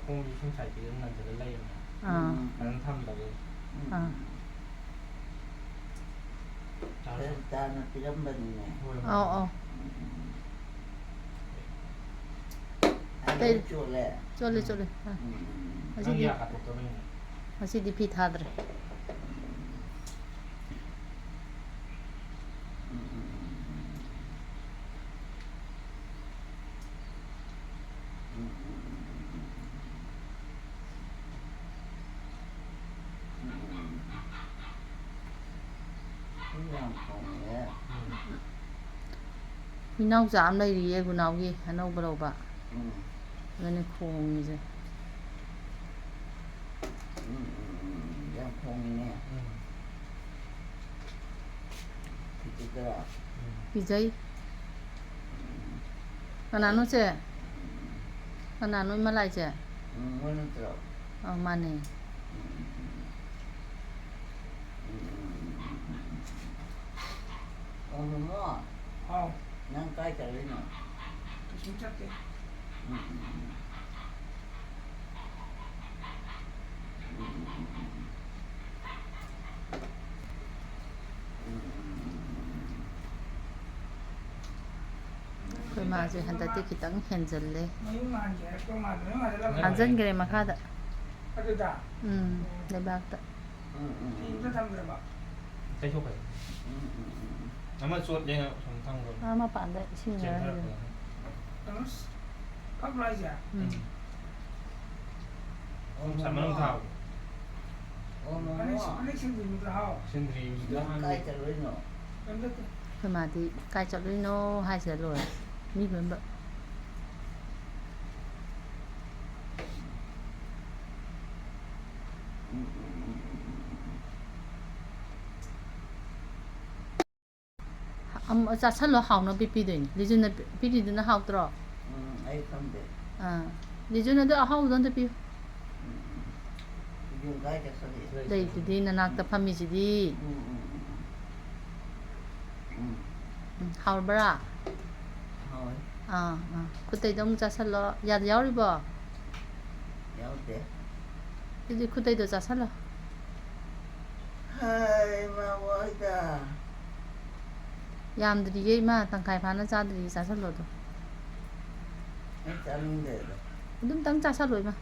ꯈꯣꯡꯁꯤ ꯁꯨꯝ ꯁꯥꯏꯠꯁꯤꯗ ꯅꯟꯖꯜꯂ ꯂꯩꯌꯦꯕ ꯐꯖꯅ ꯊꯝꯗꯕꯒꯤ ꯆꯥꯅ ꯄꯤꯔꯝꯕꯅꯤꯅꯦ ꯑꯧ ꯆꯣꯠꯂꯦ ꯆꯣꯠꯂꯦ ꯅꯪ ꯌꯥ ꯀꯥꯊꯣꯛꯇꯕꯩꯅꯦ ꯉꯁꯤꯗꯤ ꯐꯤ ꯊꯥꯗ꯭ꯔꯦ ꯍꯨꯏꯅꯥꯎꯆꯥ ꯑꯃ ꯂꯩꯔꯤꯌꯦ ꯒꯨꯅꯥꯎꯒꯤ ꯑꯅꯧꯕ ꯂꯧꯕ ꯑꯗꯨꯅꯦ ꯈꯣꯡꯉꯤꯁꯦ ꯌꯥꯝ ꯈꯣꯡꯉꯤꯅꯦ ꯄꯤꯖꯩ ꯀꯅꯥꯅꯣ ꯆꯦ ꯀꯅꯥꯅꯣ ꯏꯃꯥ ꯂꯥꯏꯁꯦ ꯃꯣꯏ ꯅꯠꯇ꯭ꯔꯣ ꯃꯥꯅꯦ ꯃꯣꯃꯣ ꯍꯥꯎ ꯅꯪ ꯀꯥꯏ ꯆꯠꯂꯤꯅꯣ ꯀꯩꯁꯨꯝ ꯆꯠꯇꯦ ꯑꯩꯈꯣꯏ ꯃꯥꯁꯦ ꯍꯟꯗꯛꯇꯤ ꯈꯤꯇꯪ ꯍꯦꯟꯖꯜꯂꯦ ꯍꯥꯟꯖꯟꯈ꯭ꯔꯦ ꯃꯈꯥꯗ ꯂꯩꯕꯥꯛꯇ ꯇꯩꯊꯣꯛꯈ꯭ꯔꯦ ꯑꯃ ꯆꯣꯠꯂꯦ ꯁꯨꯝ ꯊꯝꯈ꯭ꯔꯕ ꯃꯄꯥꯟꯗ ꯏꯁꯤꯡ ꯃꯅꯨꯡ ꯊꯥꯕ ꯀꯥꯏ ꯆꯠꯂꯨꯏꯅꯣ ꯑꯩꯈꯣꯏ ꯃꯥꯗꯤ ꯀꯥꯏ ꯆꯠꯂꯨꯏꯅꯣ ꯍꯥꯏꯁꯤꯗ ꯂꯣꯏꯔꯦ ꯃꯤ ꯂꯣꯏꯅꯃꯛ ꯆꯥꯁꯜꯂꯣ ꯍꯥꯎꯅꯕ ꯄꯤꯗꯣꯏꯅꯤ ꯂꯤꯖꯨꯅ ꯄꯤꯔꯤꯗꯨꯅ ꯍꯥꯎꯇ꯭ꯔꯣ ꯑꯩ ꯈꯪꯗꯦ ꯂꯤꯖꯨꯅ ꯑꯗꯨ ꯑꯍꯥꯎꯕꯗꯣ ꯑꯝꯇ ꯄꯤꯌꯨ ꯀꯥꯏ ꯆꯠꯁꯜꯂꯤ ꯂꯩꯗꯨꯗꯤ ꯅꯅꯥꯛꯇ ꯐꯝꯃꯤꯁꯤꯗꯤ ꯍꯥꯎꯔꯕ꯭ꯔꯥ ꯍꯥꯎꯋꯦ ꯈꯨꯠꯇꯩꯗꯣ ꯑꯃꯨꯛ ꯆꯥꯁꯜꯂꯣ ꯌꯥꯗ ꯌꯥꯎꯔꯤꯕꯣ ꯌꯥꯎꯗꯦ ꯑꯗꯨꯗꯤ ꯈꯨꯠꯇꯩꯗꯣ ꯆꯥꯁꯜꯂꯣ ꯏꯃꯥ ꯋꯥꯏꯗ ꯌꯥꯝꯗ꯭ꯔꯤꯌꯦ ꯏꯃꯥ ꯇꯪꯈꯥꯏ ꯐꯥꯅ ꯆꯥꯗ꯭ꯔꯤꯌꯦ ꯆꯥꯁꯜꯂꯣ ꯑꯗꯣ ꯑꯩ ꯆꯥꯅꯤꯡꯗꯦꯗ ꯑꯗꯨꯝꯇꯪ ꯆꯥꯁꯜꯂꯣ ꯏꯃꯥ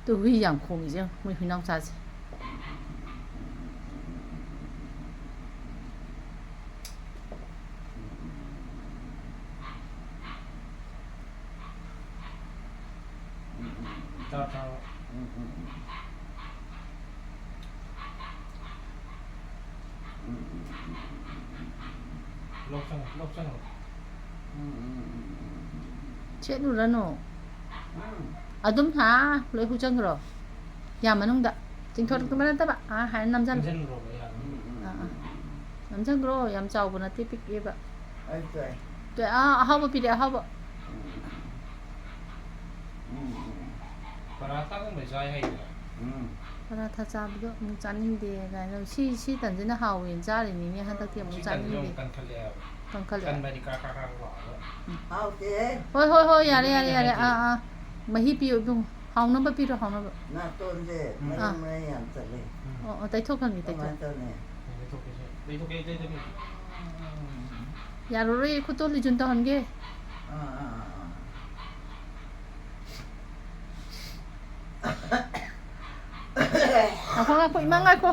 ꯇꯨ ꯍꯨꯏ ꯌꯥꯝ ꯈꯣꯡꯉꯤꯁꯦ ꯌꯦꯡꯉꯨ ꯃꯣꯏ ꯍꯨꯏꯅꯥꯎꯆꯥꯁꯦ ꯂꯧꯁꯪ ꯁꯦꯠꯂꯨꯔꯅꯨ ꯑꯗꯨꯝ ꯂꯣꯏ ꯍꯨꯆꯟꯈ꯭ꯔꯣ ꯌꯥꯝ ꯃꯅꯨꯡꯗ ꯆꯤꯡꯊꯣꯔꯛꯇꯕ ꯅꯠꯇꯕ ꯍꯥꯏꯅ ꯅꯝꯁꯤꯜꯂꯣ ꯅꯝꯁꯤꯟꯈ꯭ꯔꯣ ꯌꯥꯝ ꯆꯥꯎꯕ ꯅꯠꯇꯦ ꯄꯤꯛꯑꯦꯕ ꯑꯍꯥꯎꯕ ꯄꯤꯔꯛꯑꯦ ꯑꯍꯥꯎꯕ ꯄꯔꯥꯊꯥꯒꯨꯝꯕ ꯆꯥꯏ ꯍꯩꯕ꯭ꯔꯥ ꯄꯔꯥꯊꯥ ꯆꯥꯕꯗꯣ ꯑꯃꯨꯛ ꯆꯥꯅꯤꯡꯗꯦ ꯀꯥꯏꯅ ꯁꯤ ꯇꯟꯁꯤꯅ ꯍꯥꯎꯋꯦꯅ ꯆꯥꯔꯤꯅꯤꯅꯦ ꯍꯟꯗꯛꯇꯤ ꯑꯃꯨꯛ ꯆꯥꯅꯤꯡꯗꯦ ꯀꯟꯈꯠꯂꯛꯑꯦ ꯍꯣꯏ ꯌꯥꯔꯦ ꯃꯍꯤ ꯄꯤꯌꯨ ꯏꯕꯨꯡꯉꯣ ꯍꯥꯎꯅꯕ ꯄꯤꯔꯣ ꯍꯥꯎꯅꯕ ꯅꯥꯇꯣꯟꯁꯦ ꯃꯔꯩ ꯌꯥꯝ ꯆꯠꯂꯦ ꯇꯩꯊꯣꯛꯈ꯭ꯔꯃꯤ ꯀꯃꯥꯏꯅ ꯇꯧꯅꯤ ꯌꯥꯔꯔꯣꯏ ꯈꯨꯠꯇꯣ ꯂꯤꯖꯨꯟ ꯇꯧꯍꯟꯒꯦ ꯉꯥꯏꯈꯣ ꯏꯃꯥ ꯉꯥꯏꯈꯣ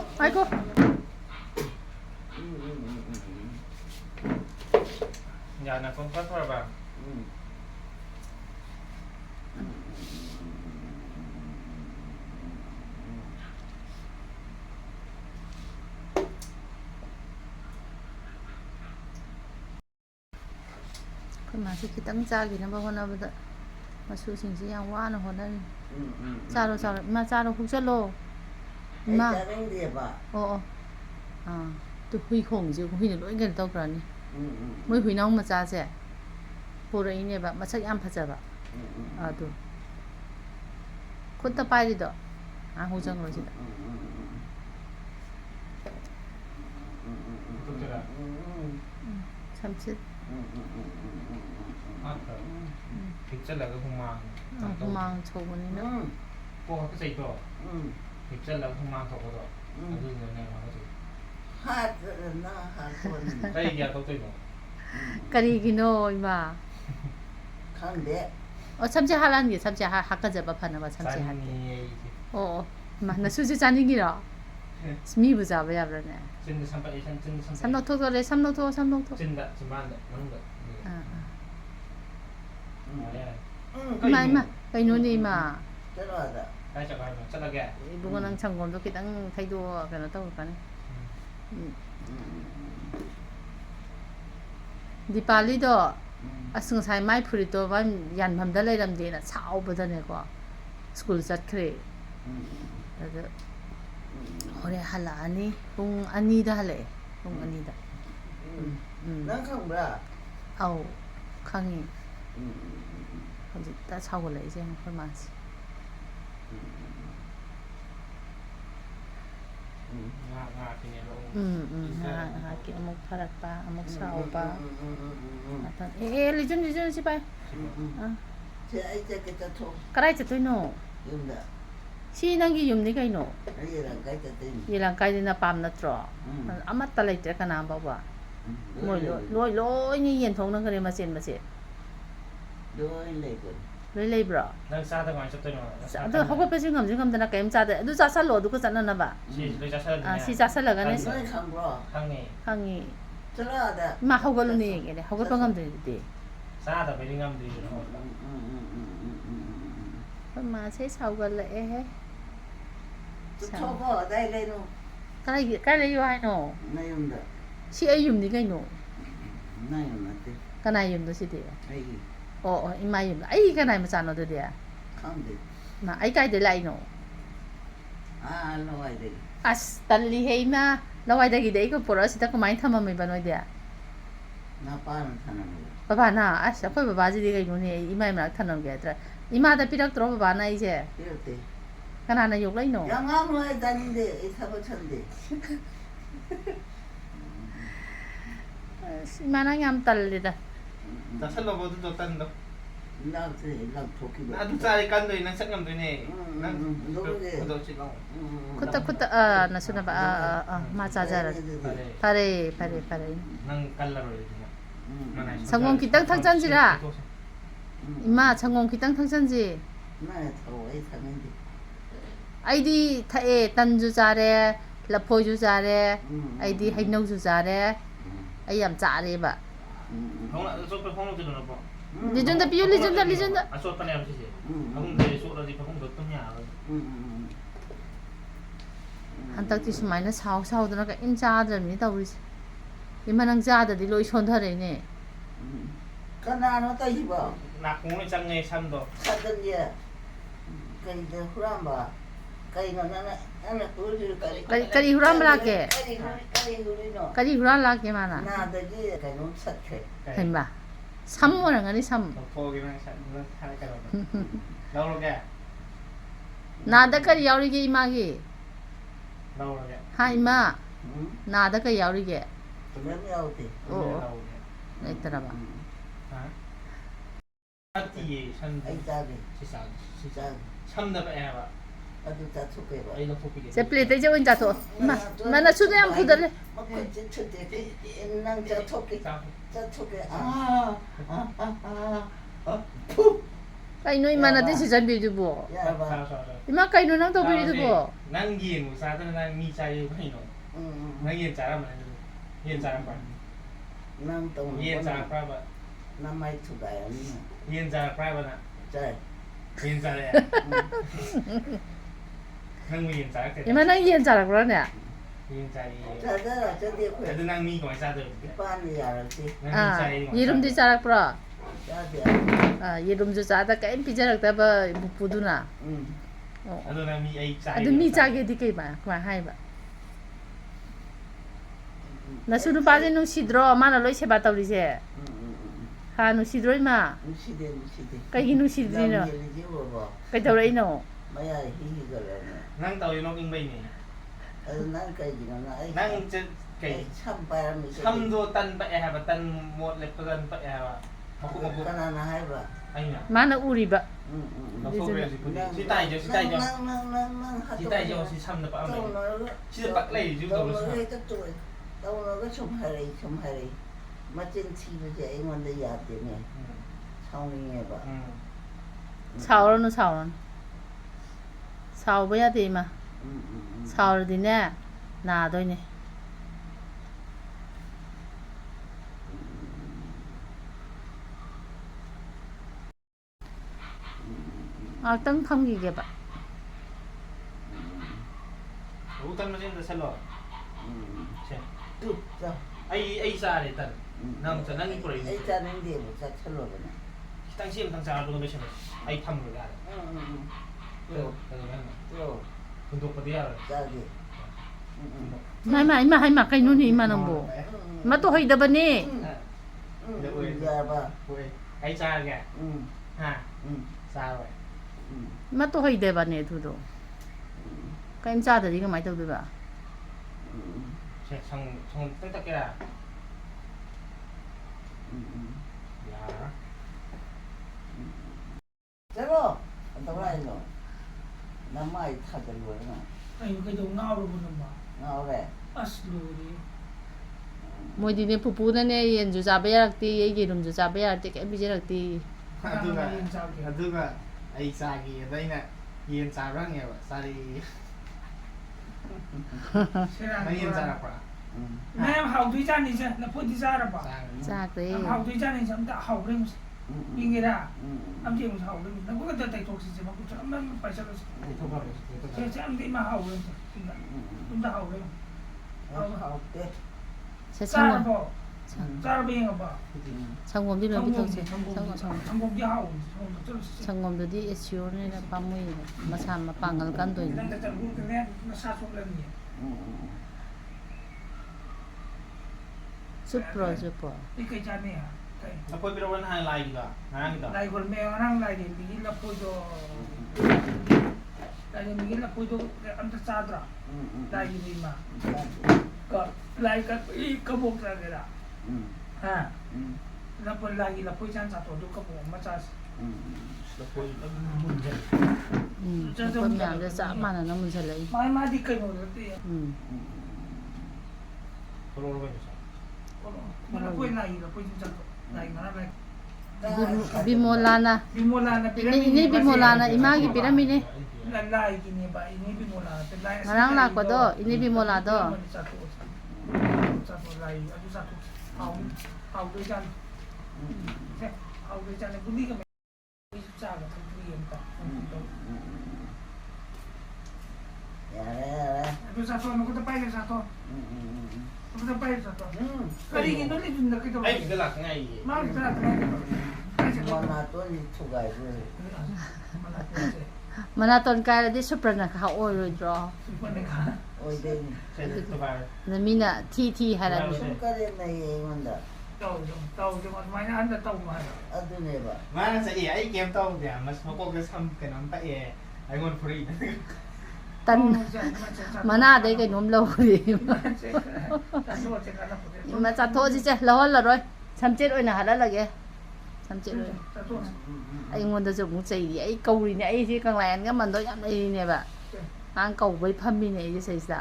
ꯌꯥ ꯅꯥꯇꯣꯟ ꯐꯠꯇ꯭ꯔꯕ ꯑꯩꯈꯣꯏ ꯃꯥꯁꯤ ꯈꯤꯇꯪ ꯆꯥꯈꯤꯅꯕ ꯍꯣꯠꯅꯕꯗ ꯃꯁꯨꯁꯤꯡꯁꯤ ꯌꯥꯝ ꯋꯥꯅ ꯍꯣꯠꯅꯔꯤ ꯆꯥꯔꯣ ꯏꯃꯥ ꯆꯥꯔꯣ ꯍꯨꯛꯆꯜꯂꯣ ꯏꯃꯥ ꯇꯨ ꯍꯨꯏ ꯈꯣꯡꯉꯤꯁꯦ ꯍꯨꯏꯅ ꯂꯣꯏ ꯀꯩꯅꯣ ꯇꯧꯈ꯭ꯔꯅꯤ ꯃꯣꯏ ꯍꯨꯏꯅꯥꯎ ꯃꯆꯥꯁꯦ ꯄꯨꯔꯛꯏꯅꯦꯕ ꯃꯁꯛ ꯌꯥꯝ ꯐꯖꯕ ꯑꯗꯨ ꯈꯨꯠꯇ ꯄꯥꯏꯔꯤꯗꯣ ꯍꯨꯛꯆꯟꯈ꯭ꯔꯣ ꯁꯤꯗ ꯁꯝꯆꯤꯠ ꯍꯤꯞꯆꯜꯂꯒ ꯍꯨꯃꯥꯡ ꯍꯨꯃꯥꯡ ꯁꯧꯕꯅꯤꯅ ꯀꯣꯛ ꯍꯥꯀꯠꯆꯩꯗꯣ ꯍꯤꯞꯆꯜꯂꯒ ꯍꯨꯃꯥꯡ ꯊꯣꯛꯄꯗꯣ ꯑꯗꯨꯗꯨꯅꯦ ꯍꯥꯀꯠꯆꯩ ꯍꯥꯠꯇꯅ ꯍꯥꯠꯄꯅꯤ ꯀꯩ ꯀꯌꯥ ꯇꯧꯗꯣꯏꯅꯣ ꯀꯔꯤꯒꯤꯅꯣ ꯏꯃꯥ ꯈꯪꯗꯦ ꯑꯣ ꯁꯝꯁꯦ ꯍꯥꯠꯍꯟꯒꯦ ꯁꯝꯁꯦ ꯍꯥꯀꯠꯆꯕ ꯐꯅꯕ ꯁꯝꯁꯦ ꯍꯥꯠꯀꯦ ꯆꯥꯅꯤꯡꯉꯦ ꯑꯩꯁꯦ ꯑꯣ ꯏꯃꯥ ꯅꯁꯨꯁꯨ ꯆꯥꯅꯤꯡꯉꯤꯔꯣ ꯃꯤꯕꯨ ꯆꯥꯕ ꯌꯥꯕ꯭ꯔꯥꯅꯦ ꯆꯤꯟꯗ ꯁꯝꯄꯛꯑꯦ ꯆꯤꯟꯗ ꯁꯝ ꯁꯝꯄꯛꯑꯦ ꯂꯧꯊꯣꯛꯇꯣꯔꯦ ꯁꯝ ꯂꯧꯊꯣꯛꯑꯣ ꯁꯝ ꯂꯧꯊꯣꯛꯑꯣ ꯆꯤꯟꯗ ꯆꯤꯝꯕꯥꯟꯗ ꯃꯅꯨꯡꯗ ꯌꯥꯔꯦ ꯏꯃꯥ ꯏꯃꯥ ꯀꯩꯅꯣꯅꯦ ꯏꯃꯥ ꯆꯠꯂꯣꯗ ꯀꯥꯏ ꯆꯠꯂꯣ ꯍꯥꯏꯕꯅꯣ ꯆꯠꯂꯒꯦ 이보고 난 상관도 기당 태도 그나 또 가네. 디팔리도 asungsai mai phurito ban yanbamda leiramdena saubadane-ko school chatkhre. Ada hore halani pung 2 da hale pung 2 da. ꯅꯪ ꯈꯪꯕ꯭ꯔꯥ 아우 강이 hojik ta saugol leise khoi masi. Haki amok parat pa, amok sao pa. Atan lijun si pai. 제 아이자께 또 Karai chatoino. 윤다 Si nangi yumni kaino. 아이랑 가이자 된 Yilang kai na pam na tro. Amat talai te kana ba ba. Moi loi ni yen thong nang kare ma chen ma che. 너희 레고 Loi lei bro. ꯅꯪ ꯆꯥꯗ ꯀꯃꯥꯏꯅ ꯆꯠꯇꯣꯏꯅꯣ Ado hogot pe singam dana kaim cha de. Adu cha sa lo du ko chana na ba. 시 너 자살하네 Si cha sa la ga ne. 너희 강거 탕이 Hangi. 들어가다 Ma hogot lu ni ge. Hogot pangam de de. 싸다 베링감들이 Ma se sao ga le he. 저거 어디 레노 Kai le yo hai no. 나 윤다 Si ai yum ni kai no. 나 윤다 Kana yum do si de. 아이 Oh ima yum. Ai kana ma cha no de de. 강데 Ma ai kai de lai no. 아 너희 돼 As talli he ma. Lawai da gi de ko pora si ta ko mai thama mai ba noi de. 나 빠는 사는 거 Baba na as akhoi baba ji de kai no ne ima ma thanam ge tra. Ima da pirak tro baba na i je. 이럴 때 Kana na yok lai no. 양아무에 다닌데 이 사고천데 Ima na ngam talli da. 자살로 모두 줬다는 거 나한테 나 도끼 나도 짤 깐도이 난 상감도네 난 누구게 그도 지금 Kuta na suna ba ma cha ja ra. Pare 난 깔라로 해주냐 Sangong kitang thangchan ji ra. Ima sangong kitang thangchan ji. 나 더워이 사는데 Aidi thae tan ju cha re, lapoi ju cha re, aidi hainau ju cha re. Ai yam cha re ba. 형아 소프 홍로 들어나 봐 Lijun da piu lijun da. 아 소프네 아버지 형들 소라지 형 넣었더냐 Hantak ti sumaina sao da na ka in cha dra ni ta uri. Ima nang cha da di loi son tha re ne. 그나노 또 입어 나 공을 짱네 참도 사든지 그이제 후람바 그이가 나는 우리 Kari huram la ke. 그이 우리노 Kari huram la ke mana. 나더지 그놈 삭해 Hain ba. Sam mo na ngani sam. 포기만 하니까 나오게 Na da kari yauri ge ima ge. 나오게 Ha ima. Na da ka yauri ge. 그러면 어디 나오게 Ai tara ba. 파티에 산 아이자기 시사 진짜 참나 봐야 아주 다 속해봐 아이가 포기게 Se plate je win cha to. Ma na su yam khudar le. 먹고 진짜대 인랑 저 속해 저 속해 Kai no ima na din si jambi du bo. 야봐 Ima kai no nang to bi du bo. 난기 무사든 난 미자이 파이노 난기 자라만 이 자라 봐 남동 이 자라 봐 남아이 투가야 이 자라 봐나 자 이 자라 난이 자라 때 Ima nang yen cha ra kro ne. 이 자이 자자라 저기 그 그래도 난 미고 사들 빨리 알았지 Ah, yirum di cha ra pro. 자자 Yirum ju cha da kai pi ja ra ta ba bu du na. 아도 난미 아이 자이 Adu mi cha ge di kai ba kwa hai ba. Na su nu pa je nu sidro ma na loi se ba taw ri je. Ha nu sidro ma. 무시대 Kai gi nu sidri no. 남일이지 뭐 Kai taw rai no. 마야 희희거라네 난 따위 녹인 베이니 난 까지는 아이 난 cái 참 바람이 참도 딴 빠야 하바 딴 못 lep던 빠야 하바 먹고 하나 해봐 아니야. 마나 우리바. 덕소리야지 근데 시타이죠 시타이죠. 시타이죠 시 참나 빠. 시다 빠 레이 주 더 그렇어. 떠오르고 좀 하래. 멋진 티브지 이건데 야되네. 상황해 봐. 사오르는 사오르는. 사오봐야 돼 이마. 사오르디네 나도이네. 악당 탐기게 봐. 우탄 마진다 살로. 제. 뚝자. ai sa để tận nang cho nang por ai cha nên đi một cha chalo bana. tang sim tang sa lo be chen ai tham ro ga Yo. Yo. untuk pa dia Cha đi. hai mà cái nút mà nông bộ. Mà tôi hay đập nè. Dạ ba. ai cha kìa ha sao rồi Mà tôi hay đập nè thôi đó. Cái em cha thì cái máy đâu được à? 정 땡땡해라. 야. Chalo. Đâu lại rồi. Năm mai thật là luôn mà. cái đầu ngao rồi buồn mà Ngao đấy. asli Moi di ne pupu na ne yen ju zabe yakti ye girum ju zabe yakti ke bije rakti. aduga ai sa gi daina yen sa rang ya sari na yen sa pa em học thúy chan thì sao là phun thì ra rồi bảo Cha te. em học thúy chan thì sao đã học lên đi nghe ra em chỉ một học lên nó có cái tay thuộc gì mà cũng chẳng em phải sao sẽ em đi mà học lên chúng ta học lên Học đấy. Sa ra rồi changwon. bảo ra rồi bây giờ bảo Changwon di lo 성공 bitok se. 성공 đi học Changwon do di SEO ne na pamui ne. Masa ma pangal kan do. đang tại lúc cái này nó sát xuống lên nhỉ Super. cái cha này à apoy pero wan hai lai juga nang kita lại còn mèo năng lại để mình là phôi cho lại để mình là phôi cho cái ăn ta sa ra lại gì mà có lại cái bộ ra cái đó ha là phôi lại là phôi chan sa tổ cho cái bộ mà cha apoy munja Ko myam de sa ma na mun sa lai. mai đi cây một cái pero lo ves mà là phôi này là phôi chan này mà nó lại Bimolana. Bimolana Ini bimolana imagi piramide. lalai gini ba ini bimolana lalai Marang la ko do, ini bimola do. satu lagi aduh satu au dua jam au dua jam budi ke bisa lah kemudian tak Dạ đấy. aduh satu aku tepai ke satu aku tepai satu kali ini ni sudah kita ai cái là ngay mau kita Mana tuh đi thuộc gài rồi. Mana ton kai la di super na ka oi ro dro. Ôi đây. sai tu ba Na mina ti hala ni. Chúng cái đêm này ngon đã. tahu cuma mainnya anda tahu mana Ở đây này bà. mana sa ai game tau dia mas mako ke sam ke nampak ye ai ngon free Tan mana de cái nom lo ri. satu cakap apa Ma cha tho ji che lo la roi. Sam chet oi na hala la ge. Sam chet oi. satu Ai ngon da ju mu chei di ai kau ri ne ai si kang lan ga man do yam ai ne ba. Ang kau bai pham mi ne ji sei sa.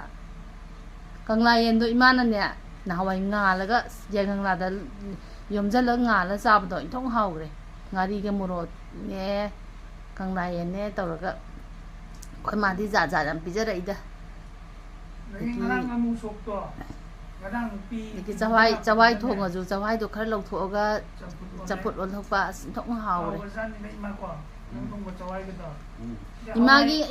Kang lai yen do iman an ne na hawai nga la ga yen kang la da yom ja la nga la sa ba do thong hau re. Nga ri ge mu ro ne kang lai yen ne taw la ga khoi ma di za lam pi ja dai da. ngarang kamu sokto ngarang pi Cái chawai thong a ju chawai do khar lo tho ga chaput on thok pa thong hau re. Awasan ni ma ko nung ko chawai ke to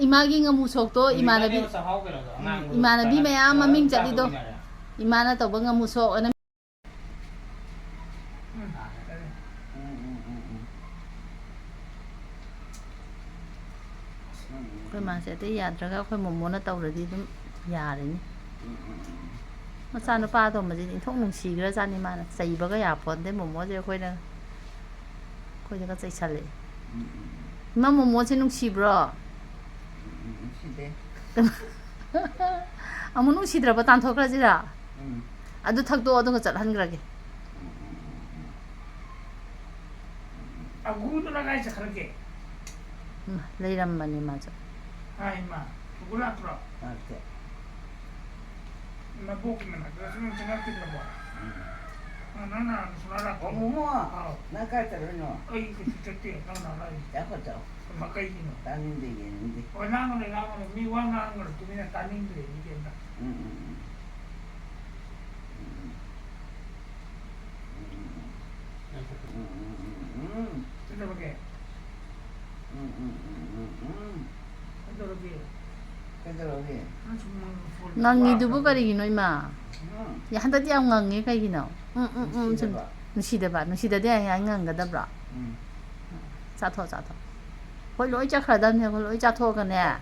Imagi nga mu sok to imanabi sa hau ke lo ngang imanabi mayam maming chali do imana to ba nga mu sok ana khoi ma se te ya tra ga khoi mo na taw di dum ya re ni ma sa no pa to ma ji thong nung si gra sa ni ma na sai ba ga ya pon de mo je khoi na khoi ga sai chale ma mo se nung si bro Xin đấy. amu nung si dra ba tan thok ra ji ra adu thak do adung chal han gra ge 아구도 나가 있어 그렇게. 레이람만이 맞아. 아이마 누구라더라. 알게. 나 보기만 나 그래서 생각했나 봐. 나나 수라라. 어머머. 나가자로노. 어이 그 진짜때 나나 잡았죠. 막가이기노. 다닌데 얘는데. 나는 미완한 걸 두면 따님들이 이게다. 그렇게. 그렇게. 그대로게. 낭이두부 가리기노 이마. 야 한다디 안 낭이 가이기노. 좀 누시대봐. 누시대대 아야 낭가다브라. 자토. 거기 로이 자크라다네. 거기 로이 자토가네.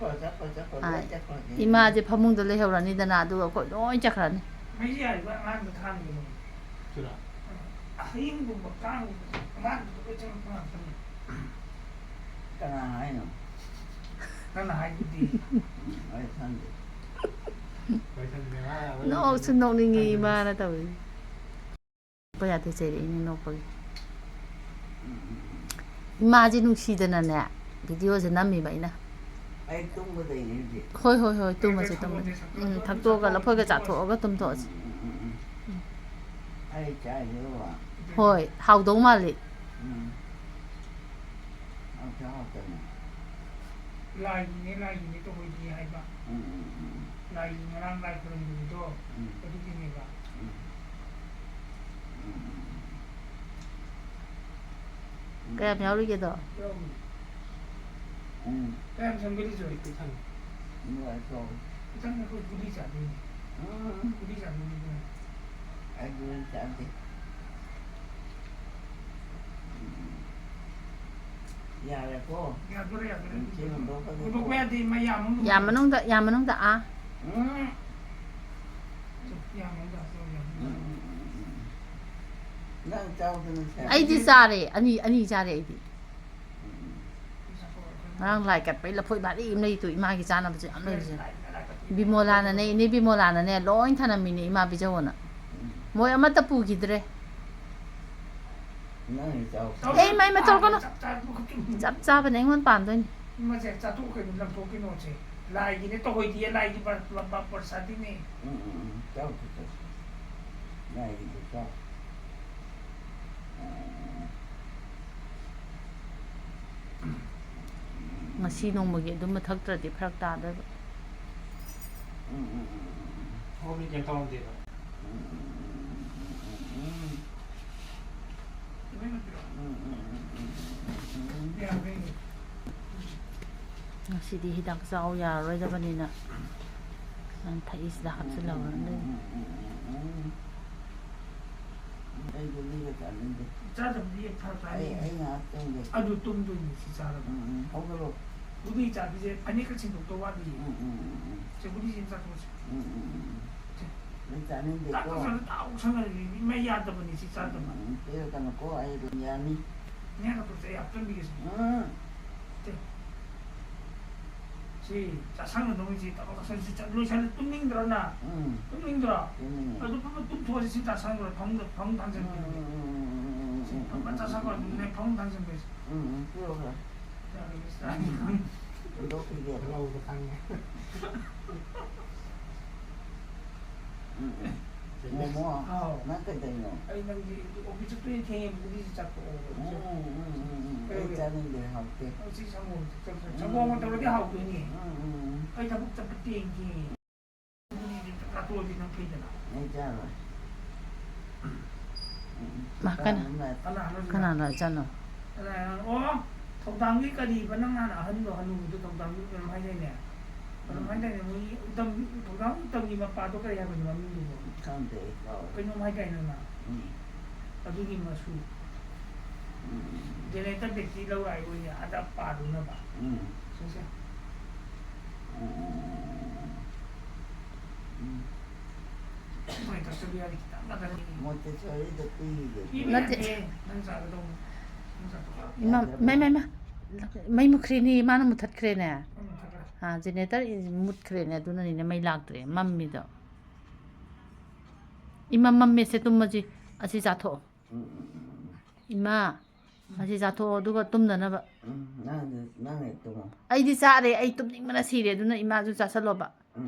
이마 이제 밥먹들 레혀라니다나 아두가 거기 로이 자크라네. mấy giờ bạn ăn được than gì mà chưa hiếm cũng một cao ăn được cái 까나 아이노. nó là hai cái gì 아이 산데. vậy thì người 너 순농링이 말하다 왜? 뭐야 대체 이니 너 거기. 이마지 누시대나네. 비디오에서 남미 봐이나. 아이 똥보다 이제. 호이 또 맞아 또 맞아. 닭도가 라포가 자토가 좀 더지. 아이 자요. 호이 하우동 말리. lại gì tôi gì hay ba lại gì mà đang lại còn gì đó cái gì này ba 그냥 별이게도. em xem cái gì rồi cái thằng 뭐야 또. chắc là tôi đi trả đi đi trả đi 아이고 짠데. 야래고. ya tôi ya 지금 tôi tôi quen thì mày làm 야만홍다 아. 난 짜오드는 새. 아이디 자래. 아니 자래 아이디. 나랑 라이katไปละพอยบาดอีมนี่ตุอีมากิจานะบจิอันนี้บิโมลานะนี่บิโมลานะเนี่ยร้อยทานะมินี่อีมาบิจาวนะมวยอมตะปูกิดเร 난 짜오. 에이 마이 마털 거노 짭짭은 앵원 반도니 mà sẽ trả thù cái làm thù cái nó sẽ lại gì đấy tôi thì lại gì bà sát đi nè 짜오 짜. 나 이거 짜. ngasi nongmagi adum mathaktradi pharak ta da hôm nay em con gì rồi ngasi di hidak zau ya roi da banina an thais da hapsalaw ne 아이고 네가 짰는데. cha dầm đi thao 아이 trái 나 똥데. 아주 똥도 있지 사람 거기로. 우리 자 이제 아니 그 친구 또 와디 저 우리 진짜 또 난 짰는데 딱 또. 그래서 딱 우선은 매 야다 보니 진짜 좀 때려다 놓고 아이고 미안해. 내가 또 제일 앞선 비겠어 지 자상은 너무 지 딱 가서 진짜 로샤를 뚱닝 들었나 뚱닝 들어 때문에. 아주 뚱 도와지 진짜 자상은 걸 병 당선 맞아 사고 내병 당선 됐어 들어가. 야 너 그게. lâu rồi thằng 뭐 나거든요. 아니 난 이제 오피스 플레이 탱에 우리 잡고 짜는데 할게. 어찌 전공은 또 어디 하고 있니? 아니 다 복잡 땡기 우리 다 도와주는 페이지나 괜찮아. makana kana na chano 어 통당기까지 번능한 한도 한우도 통당기 그럼 하이네 그럼 하이네 우리 통당기만 봐도 그래 하고 있는 민두고 가운데. 그놈 하이네나 아두기 마수 제네터 백지 로 알고 있냐 아다 빠르나 봐 진짜 뭐야 저기 하기 나가 모태솔리도 삐게. 이게 난사도 ima mai mukhrini mana muthat krene ha generator mut krene duna ni mai laktre mammi da ima mamme se tummaji asi jatho ima ꯑꯁꯤ ꯆꯥꯊꯣꯛꯑꯣ ꯑꯗꯨꯒ ꯇꯨꯝꯅꯅꯕ ꯅꯪ ꯍꯦꯛ ꯇꯨꯝꯃꯣ ꯑꯩꯗꯤ ꯆꯥꯔꯦ ꯑꯩ ꯇꯨꯝꯅꯤꯡꯕꯅ ꯁꯤꯔꯦ ꯑꯗꯨꯅ ꯏꯃꯥꯁꯨ ꯆꯥꯁꯜꯂꯣꯕ ꯎꯝ